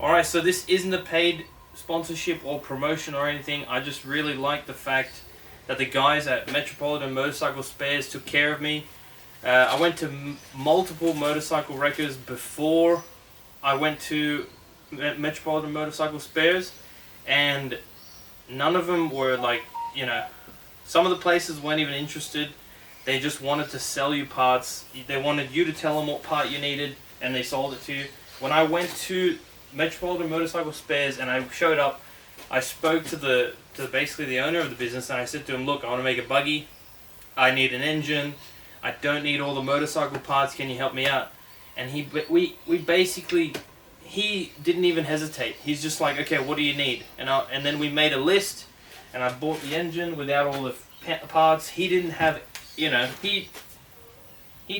Alright, so this isn't a paid sponsorship or promotion or anything. I just really like the fact that the guys at Metropolitan Motorcycle Spares took care of me. I went to multiple motorcycle wreckers before I went to Metropolitan Motorcycle Spares, and none of them were like, you know, some of the places weren't even interested. They just wanted to sell you parts. They wanted you to tell them what part you needed, and they sold it to you. When I went to Metropolitan Motorcycle Spares and I showed up, I spoke to basically the owner of the business, and I said to him, look, I want to make a buggy. I need an engine. I don't need all the motorcycle parts. Can you help me out? And he didn't even hesitate. He's just like, okay, what do you need? And then we made a list, and I bought the engine without all the parts. He didn't have, you know, he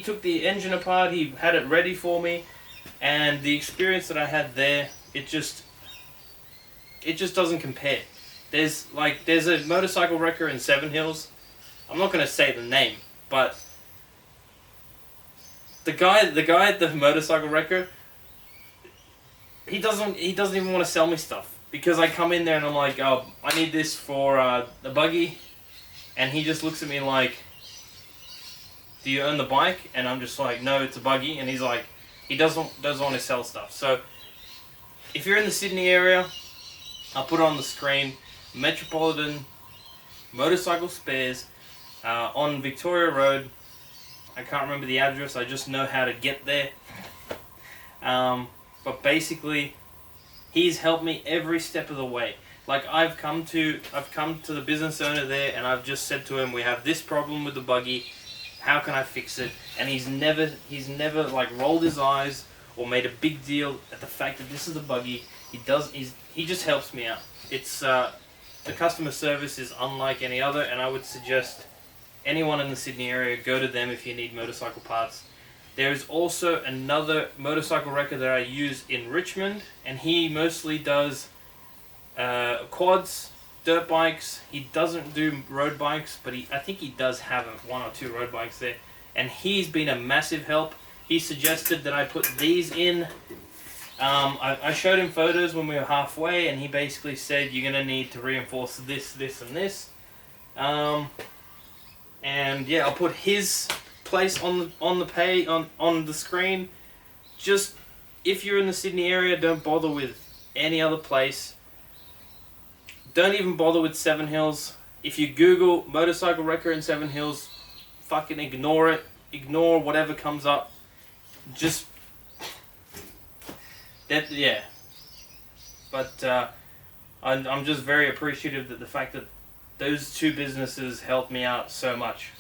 took the engine apart. He had it ready for me, and the experience that I had there, it just doesn't compare. There's a motorcycle wrecker in Seven Hills. I'm not gonna say the name, but the guy at the motorcycle wrecker, he doesn't even want to sell me stuff, because I come in there and I'm like, oh, I need this for the buggy, and he just looks at me like, do you own the bike? And I'm just like, no, it's a buggy. And he's like, he doesn't want to sell stuff. So if you're in the Sydney area, I'll put it on the screen. Metropolitan Motorcycle Spares on Victoria Road. I can't remember the address. I just know how to get there. But basically, he's helped me every step of the way. Like, I've come to the business owner there, and I've just said to him, we have this problem with the buggy. How can I fix it? And he's never like rolled his eyes or made a big deal at the fact that this is a buggy. He just helps me out. It's the customer service is unlike any other, and I would suggest anyone in the Sydney area, go to them if you need motorcycle parts. There is also another motorcycle wrecker that I use in Richmond, and he mostly does quads, dirt bikes. He doesn't do road bikes, but I think he does have one or two road bikes there, and he's been a massive help. He suggested that I put these in. I showed him photos when we were halfway, and he basically said, you're going to need to reinforce this, this, and this. And yeah, I'll put his place on the screen. Just, if you're in the Sydney area, don't bother with any other place. Don't even bother with Seven Hills. If you Google motorcycle wrecker in Seven Hills, fucking ignore it. Ignore whatever comes up. Just that, yeah. But I'm just very appreciative that the fact that those two businesses helped me out so much.